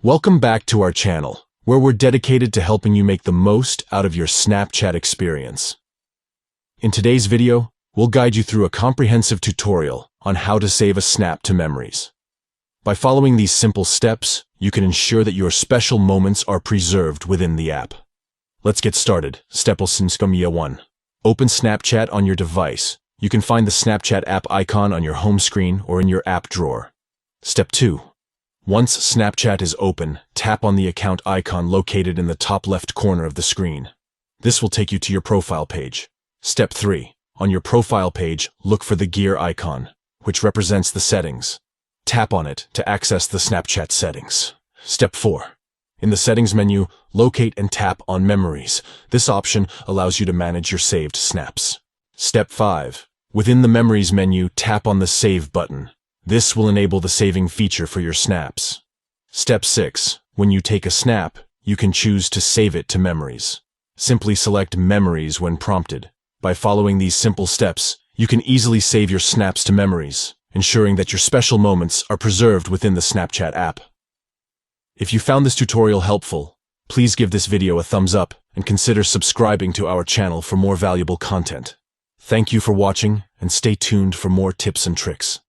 Welcome back to our channel, where we're dedicated to helping you make the most out of your Snapchat experience. In today's video, we'll guide you through a comprehensive tutorial on how to save a snap to memories. By following these simple steps, you can ensure that your special moments are preserved within the app. Let's get started. Step 1. Open Snapchat on your device. You can find the Snapchat app icon on your home screen or in your app drawer. Step 2. Once Snapchat is open, tap on the account icon located in the top left corner of the screen. This will take you to your profile page. Step 3. On your profile page, look for the gear icon, which represents the settings. Tap on it to access the Snapchat settings. Step 4. In the settings menu, locate and tap on Memories. This option allows you to manage your saved snaps. Step 5. Within the Memories menu, tap on the Save button. This will enable the saving feature for your snaps. Step 6. When you take a snap, you can choose to save it to Memories. Simply select Memories when prompted. By following these simple steps, you can easily save your snaps to Memories, ensuring that your special moments are preserved within the Snapchat app. If you found this tutorial helpful, please give this video a thumbs up and consider subscribing to our channel for more valuable content. Thank you for watching, and stay tuned for more tips and tricks.